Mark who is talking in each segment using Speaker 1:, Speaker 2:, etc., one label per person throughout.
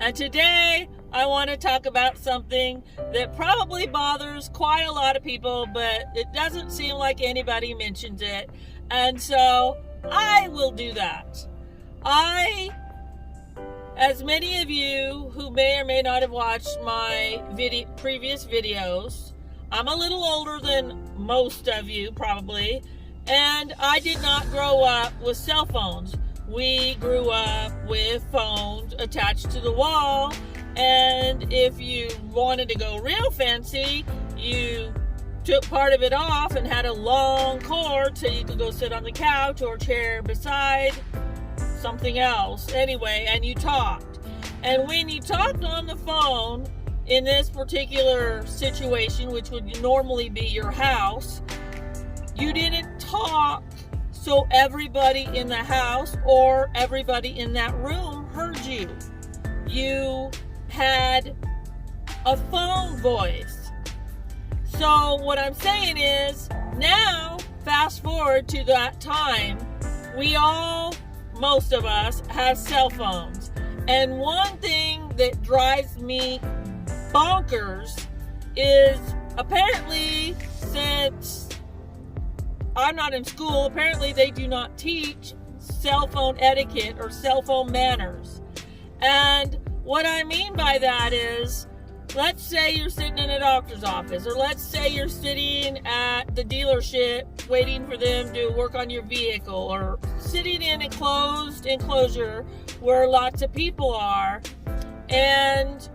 Speaker 1: And today I want to talk about something that probably bothers quite a lot of people, but it doesn't seem like anybody mentions it. And so I will do that. As many of you who may or may not have watched my previous videos, I'm a little older than most of you probably, and I did not grow up with cell phones. We grew up with phones attached to the wall, and if you wanted to go real fancy, you took part of it off and had a long cord so you could go sit on the couch or chair beside something else. Anyway, and you talked. And when you talked on the phone, in this particular situation, which would normally be your house, you didn't talk so everybody in the house or everybody in that room heard you. You had a phone voice. So what I'm saying is, now, fast forward to that time, most of us have cell phones. And one thing that drives me bonkers is, apparently, since I'm not in school, apparently they do not teach cell phone etiquette or cell phone manners. And what I mean by that is, let's say you're sitting in a doctor's office, or let's say you're sitting at the dealership waiting for them to work on your vehicle, or sitting in a closed enclosure where lots of people are, and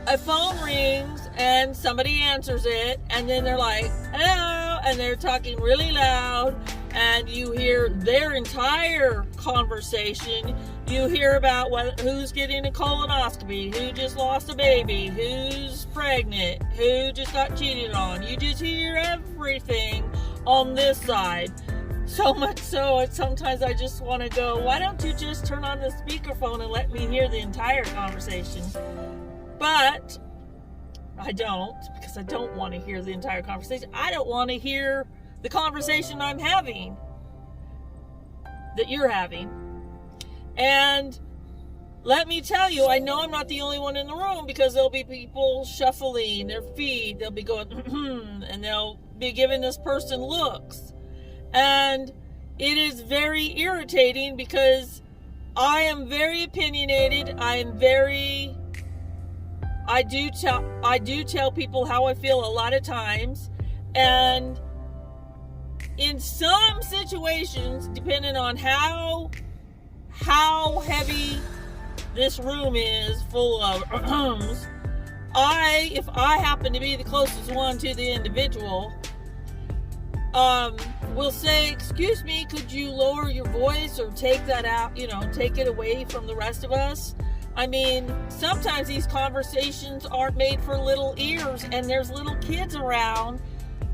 Speaker 1: a phone rings and somebody answers it, and then they're like, hello, and they're talking really loud, and you hear their entire conversation. You hear about who's getting a colonoscopy, who just lost a baby, who's pregnant, who just got cheated on. You just hear everything on this side. So much so, sometimes I just want to go, why don't you just turn on the speakerphone and let me hear the entire conversation? But I don't, because I don't want to hear the entire conversation. I don't want to hear the conversation I'm having, that you're having. And let me tell you, I know I'm not the only one in the room, because there'll be people shuffling their feet. They'll be going, and they'll be giving this person looks. And it is very irritating, because I am very opinionated. I do tell people how I feel a lot of times. And in some situations, depending on how heavy this room is full of if I happen to be the closest one to the individual, will say, excuse me, could you lower your voice or take that out, take it away from the rest of us? I mean, sometimes these conversations aren't made for little ears, and there's little kids around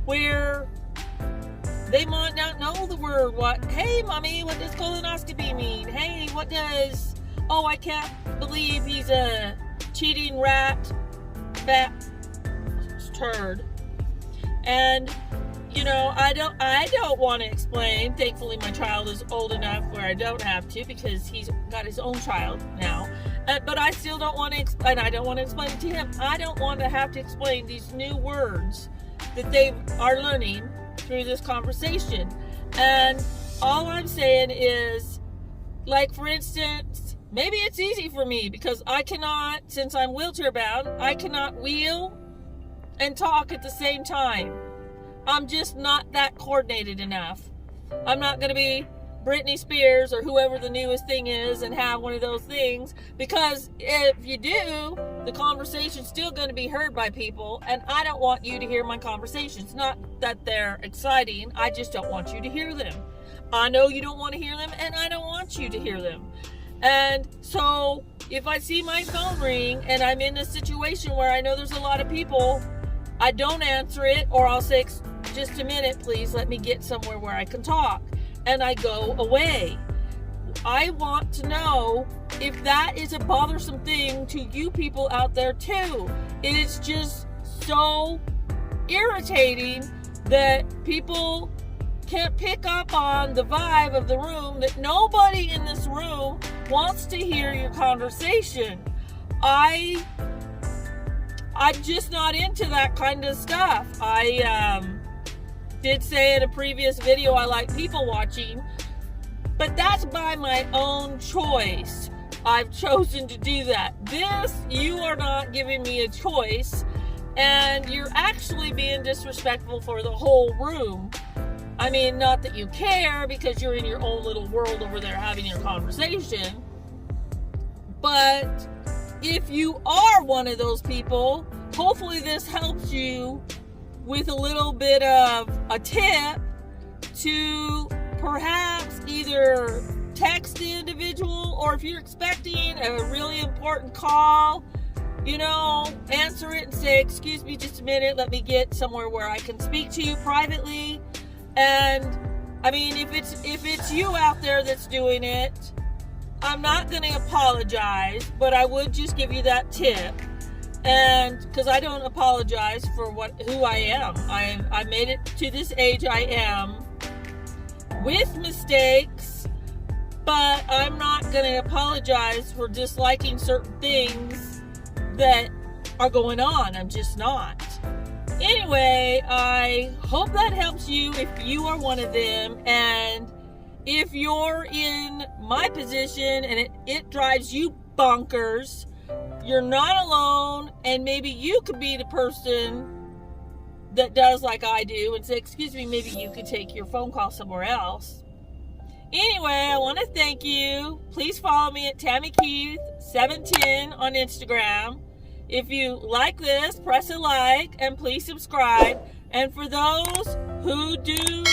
Speaker 1: where they might not know the word. Hey, mommy, what does colonoscopy mean? Hey, I can't believe he's a cheating fat turd. And, I don't want to explain. Thankfully, my child is old enough where I don't have to, because he's got his own child now. But I still don't want to explain. I don't want to explain it to him. I don't want to have to explain these new words that they are learning through this conversation. And all I'm saying is, like, for instance, maybe it's easy for me, because I cannot, since I'm wheelchair bound, I cannot wheel and talk at the same time. I'm just not that coordinated enough. I'm not going to be Britney Spears or whoever the newest thing is and have one of those things, because if you do, the conversation's still going to be heard by people, and I don't want you to hear my conversations. Not that they're exciting, I just don't want you to hear them. I know you don't want to hear them, and I don't want you to hear them. And so if I see my phone ring and I'm in a situation where I know there's a lot of people, I don't answer it, or I'll say, just a minute, please, let me get somewhere where I can talk. And I go away. I want to know if that is a bothersome thing to you people out there too. It is just so irritating that people can't pick up on the vibe of the room, that nobody in this room wants to hear your conversation. I'm just not into that kind of stuff. I did say in a previous video I like people watching, but that's by my own choice. I've chosen to do that. This, you are not giving me a choice, and you're actually being disrespectful for the whole room. I mean, not that you care because you're in your own little world over there having your conversation, but if you are one of those people, hopefully this helps you with a little bit of a tip to perhaps either text the individual, or if you're expecting a really important call, answer it and say, excuse me just a minute, let me get somewhere where I can speak to you privately. And I mean, if it's you out there that's doing it, I'm not going to apologize, but I would just give you that tip. And because I don't apologize for who I am. I made it to this age I am with mistakes, but I'm not going to apologize for disliking certain things that are going on. I'm just not. Anyway, I hope that helps you if you are one of them, and if you're in my position and it drives you bonkers, you're not alone, and maybe you could be the person that does like I do and say, excuse me, maybe you could take your phone call somewhere else. Anyway, I want to thank you. Please follow me at TammyKeith710 on Instagram. If you like this, press a like and please subscribe. And for those who do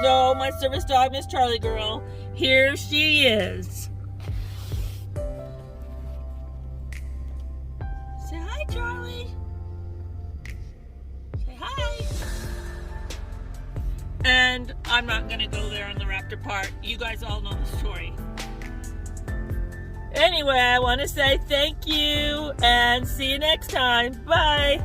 Speaker 1: know my service dog, Miss Charlie Girl, here she is. Say hi, Charlie. Say hi. And I'm not going to go there on the raptor part. You guys all know the story. Anyway, I want to say thank you and see you next time. Bye.